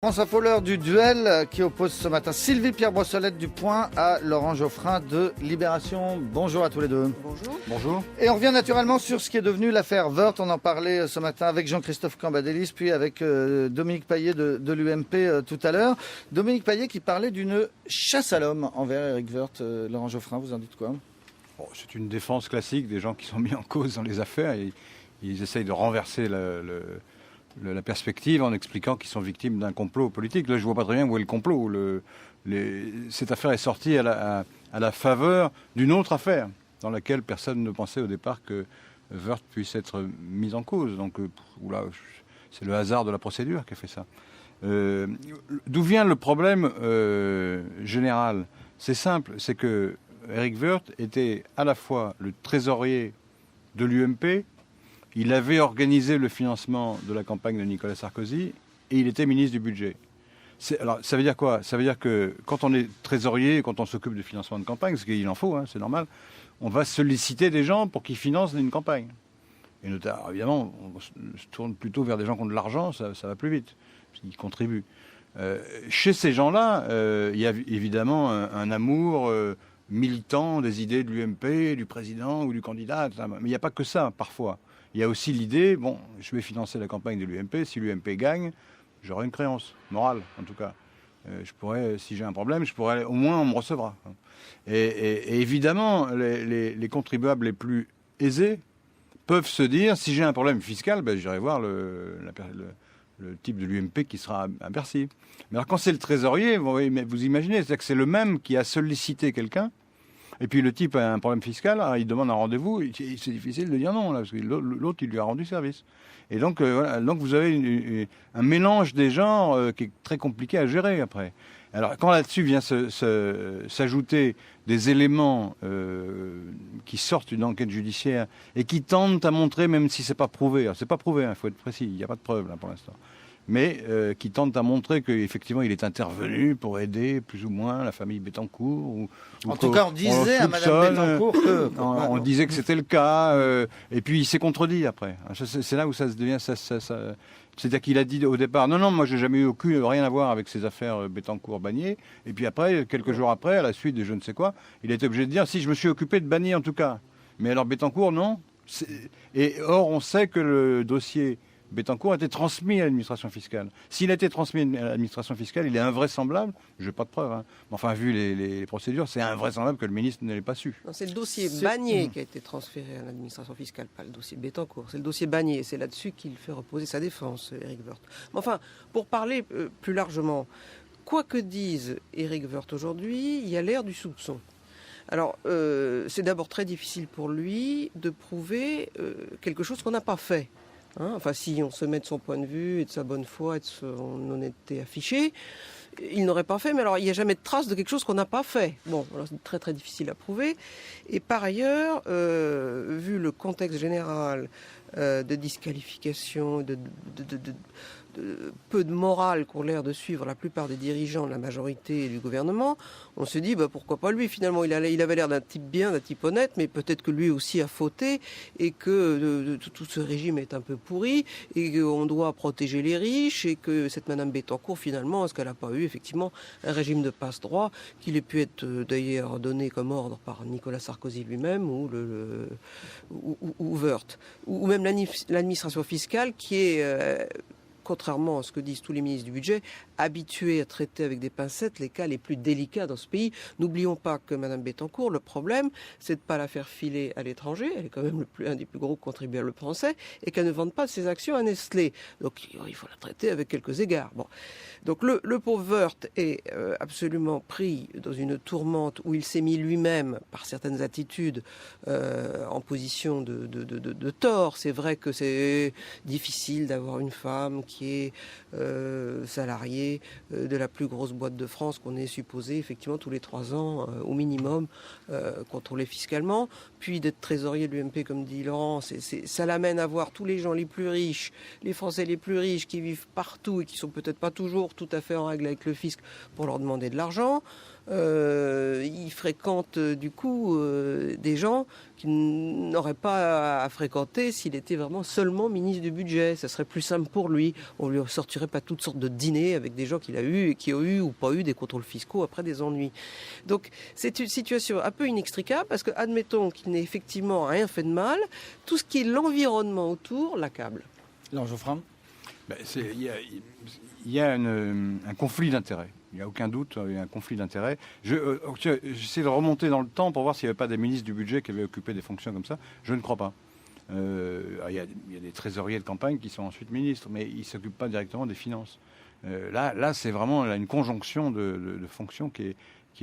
France Info, l'heure du duel qui oppose ce matin Sylvie Pierre Brossolette du Point à Laurent Geoffrin de Libération. Bonjour à tous les deux. Bonjour. Bonjour. Et on revient naturellement sur ce qui est devenu l'affaire Woerth. On en parlait ce matin avec Jean-Christophe Cambadélis, puis avec Dominique Paillet de l'UMP tout à l'heure. Dominique Paillet qui parlait d'une chasse à l'homme envers Éric Woerth. Laurent Geoffrin, vous en dites quoi? C'est une défense classique des gens qui sont mis en cause dans les affaires. Et ils essayent de renverser la perspective en expliquant qu'ils sont victimes d'un complot politique. Là, je vois pas très bien où est le complot. Cette affaire est sortie à la faveur d'une autre affaire dans laquelle personne ne pensait au départ que Woerth puisse être mis en cause. Donc, c'est le hasard de la procédure qui a fait ça. D'où vient le problème général? C'est simple, c'est que Éric Woerth était à la fois le trésorier de l'UMP, il avait organisé le financement de la campagne de Nicolas Sarkozy et il était ministre du budget. Alors, ça veut dire quoi? Ça veut dire que quand on est trésorier, quand on s'occupe du financement de campagne, ce qu'il en faut, hein, c'est normal, on va solliciter des gens pour qu'ils financent une campagne. Et notamment, évidemment, on se tourne plutôt vers des gens qui ont de l'argent, ça va plus vite, parce qu'ils contribuent. Chez ces gens-là, il y a évidemment un amour militant des idées de l'UMP, du président ou du candidat, mais il n'y a pas que ça, parfois. Il y a aussi l'idée, je vais financer la campagne de l'UMP, si l'UMP gagne, j'aurai une créance, morale en tout cas. Je pourrais, si j'ai un problème, au moins on me recevra. Et évidemment, les contribuables les plus aisés peuvent se dire, si j'ai un problème fiscal, j'irai voir le type de l'UMP qui sera à Bercy. Mais alors quand c'est le trésorier, vous imaginez, c'est-à-dire que c'est le même qui a sollicité quelqu'un. Et puis le type a un problème fiscal, alors il demande un rendez-vous, c'est difficile de dire non, là, parce que l'autre, il lui a rendu service. Et donc, donc vous avez un mélange des genres qui est très compliqué à gérer après. Alors quand là-dessus vient s'ajouter des éléments qui sortent d'une enquête judiciaire et qui tentent à montrer, même si c'est pas prouvé, alors c'est pas prouvé, il faut être précis, il n'y a pas de preuve là pour l'instant, mais qui tente à montrer qu'effectivement il est intervenu pour aider plus ou moins la famille Bettencourt. En tout cas, on disait à Mme Bettencourt que... On disait que c'était le cas, et puis il s'est contredit après. C'est là où ça se devient... C'est-à-dire qu'il a dit au départ, non, moi j'ai jamais eu rien à voir avec ces affaires Bettencourt-Bagné, et puis après, quelques jours après, à la suite de je ne sais quoi, il a été obligé de dire, si je me suis occupé de Bagné en tout cas. Mais alors Bettencourt, non. Et or, on sait que le dossier Bettencourt a été transmis à l'administration fiscale. S'il a été transmis à l'administration fiscale, il est invraisemblable, je n'ai pas de preuve, hein, mais enfin, vu les procédures, c'est invraisemblable que le ministre ne l'ait pas su. C'est le dossier Bagné qui a été transféré à l'administration fiscale, pas le dossier Bettencourt. C'est le dossier Bagné, c'est là-dessus qu'il fait reposer sa défense, Éric Woerth. Mais enfin, pour parler plus largement, quoi que dise Éric Woerth aujourd'hui, il y a l'ère du soupçon. Alors, c'est d'abord très difficile pour lui de prouver quelque chose qu'on n'a pas fait. Enfin, si on se met de son point de vue et de sa bonne foi et de son honnêteté affichée, il n'aurait pas fait. Mais alors, il n'y a jamais de trace de quelque chose qu'on n'a pas fait. Bon, alors c'est très très difficile à prouver. Et par ailleurs, vu le contexte général de disqualification, de peu de morale qu'ont l'air de suivre la plupart des dirigeants de la majorité et du gouvernement, on se dit pourquoi pas lui. Finalement, il avait l'air d'un type bien, d'un type honnête, mais peut-être que lui aussi a fauté et que tout ce régime est un peu pourri et qu'on doit protéger les riches et que cette Madame Bettencourt, finalement, est-ce qu'elle n'a pas eu effectivement un régime de passe-droit qu'il ait pu être d'ailleurs donné comme ordre par Nicolas Sarkozy lui-même ou Woerth, ou même l'administration fiscale qui est... contrairement à ce que disent tous les ministres du budget, habitués à traiter avec des pincettes les cas les plus délicats dans ce pays. N'oublions pas que Mme Bettencourt, le problème, c'est de ne pas la faire filer à l'étranger. Elle est quand même un des plus gros contribuables français et qu'elle ne vende pas ses actions à Nestlé. Donc il faut la traiter avec quelques égards. Bon. Donc le pauvre Woerth est absolument pris dans une tourmente où il s'est mis lui-même, par certaines attitudes, en position de tort. C'est vrai que c'est difficile d'avoir une femme qui est salarié de la plus grosse boîte de France qu'on est supposé effectivement tous les 3 ans au minimum contrôler fiscalement, puis d'être trésorier de l'UMP comme dit Laurent, ça l'amène à voir tous les gens les plus riches, les Français les plus riches qui vivent partout et qui sont peut-être pas toujours tout à fait en règle avec le fisc pour leur demander de l'argent. Il fréquente du coup des gens qu'il n'aurait pas à fréquenter s'il était vraiment seulement ministre du budget. Ça serait plus simple pour lui. On lui sortirait pas toutes sortes de dîners avec des gens qu'il a eu et qui ont eu ou pas eu des contrôles fiscaux après des ennuis. Donc c'est une situation un peu inextricable parce que admettons qu'il n'ait effectivement rien fait de mal, tout ce qui est l'environnement autour l'accable. Geoffrin. Il y a un conflit d'intérêts. Il n'y a aucun doute, il y a un conflit d'intérêts. J'essaie de remonter dans le temps pour voir s'il n'y avait pas des ministres du budget qui avaient occupé des fonctions comme ça. Je ne crois pas. Il y a des trésoriers de campagne qui sont ensuite ministres, mais ils ne s'occupent pas directement des finances. Là, c'est vraiment une conjonction de fonctions qui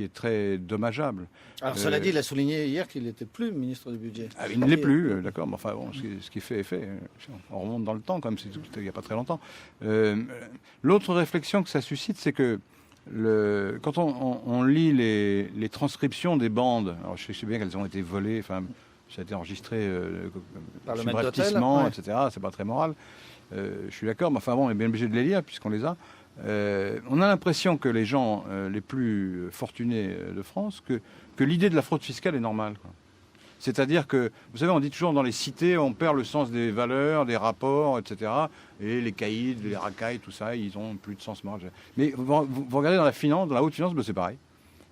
est très dommageable. Alors cela dit, il a souligné hier qu'il n'était plus ministre du budget. Ah, il ne l'est plus, d'accord, mais enfin bon, ce qui est fait est fait. On remonte dans le temps, comme c'était il n'y a pas très longtemps. L'autre réflexion que ça suscite, c'est que quand on lit les transcriptions des bandes, alors je sais bien qu'elles ont été volées, enfin, ça a été enregistré par le sous maître brepticement, d'hôtel, etc. C'est pas très moral. Je suis d'accord, mais enfin bon, on est bien obligé de les lire puisqu'on les a. On a l'impression que les gens les plus fortunés de France, que l'idée de la fraude fiscale est normale, quoi. C'est-à-dire que, vous savez, on dit toujours dans les cités, on perd le sens des valeurs, des rapports, etc. Et les caïds, les racailles, tout ça, ils ont plus de sens moral. Mais vous regardez dans la finance, dans la haute finance, ben c'est pareil.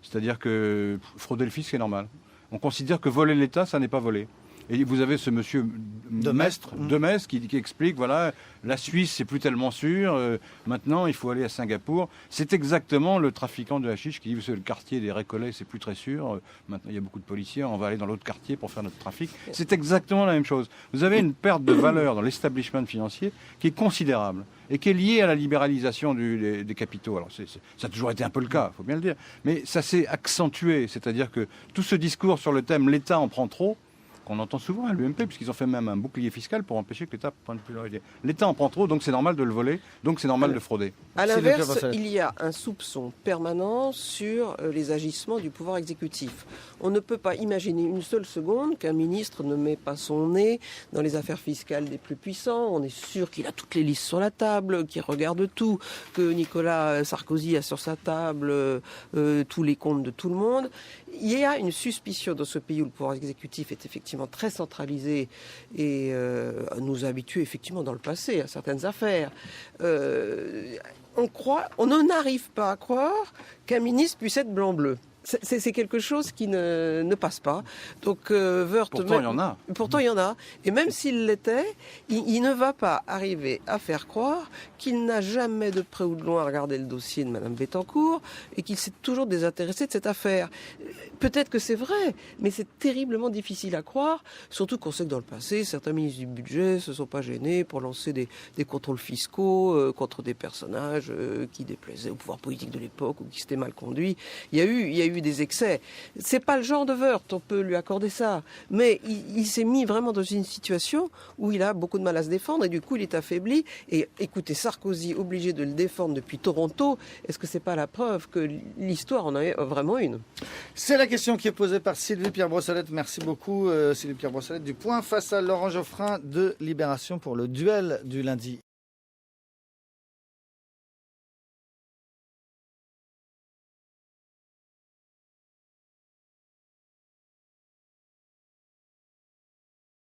C'est-à-dire que frauder le fisc, c'est normal. On considère que voler l'État, ça n'est pas voler. Et vous avez ce monsieur Demestre qui explique, voilà, la Suisse, c'est plus tellement sûr, maintenant il faut aller à Singapour. C'est exactement le trafiquant de hashish qui dit, vous savez, le quartier des Récollets, c'est plus très sûr, maintenant il y a beaucoup de policiers, on va aller dans l'autre quartier pour faire notre trafic. C'est exactement la même chose. Vous avez une perte de valeur dans l'establishment financier qui est considérable et qui est liée à la libéralisation des capitaux. Alors ça a toujours été un peu le cas, il faut bien le dire, mais ça s'est accentué, c'est-à-dire que tout ce discours sur le thème « l'État en prend trop », qu'on entend souvent à l'UMP, puisqu'ils ont fait même un bouclier fiscal pour empêcher que l'État prenne plus leur idée. L'État en prend trop, donc c'est normal de le voler, donc c'est normal de frauder. À l'inverse, il y a un soupçon permanent sur les agissements du pouvoir exécutif. On ne peut pas imaginer une seule seconde qu'un ministre ne met pas son nez dans les affaires fiscales des plus puissants. On est sûr qu'il a toutes les listes sur la table, qu'il regarde tout, que Nicolas Sarkozy a sur sa table tous les comptes de tout le monde. Il y a une suspicion dans ce pays où le pouvoir exécutif est effectivement très centralisé et nous a habitués effectivement dans le passé à certaines affaires. On n'arrive pas à croire qu'un ministre puisse être blanc-bleu. C'est quelque chose qui ne passe pas. Donc, Woerth, pourtant, il y en a. Pourtant, il y en a. Et même s'il l'était, il ne va pas arriver à faire croire qu'il n'a jamais de près ou de loin regardé le dossier de Mme Bettencourt et qu'il s'est toujours désintéressé de cette affaire. Peut-être que c'est vrai, mais c'est terriblement difficile à croire, surtout qu'on sait que dans le passé, certains ministres du budget se sont pas gênés pour lancer des contrôles fiscaux contre des personnages qui déplaisaient au pouvoir politique de l'époque ou qui s'étaient mal conduits. Il y a eu des excès. C'est pas le genre de Woerth, on peut lui accorder ça. Mais il s'est mis vraiment dans une situation où il a beaucoup de mal à se défendre et du coup il est affaibli. Et écoutez, Sarkozy obligé de le défendre depuis Toronto, est-ce que c'est pas la preuve que l'histoire en a vraiment une? C'est la question qui est posée par Sylvie Pierre-Brossolette. Merci beaucoup Sylvie Pierre-Brossolette du Point face à Laurent Geoffrin de Libération pour le duel du lundi.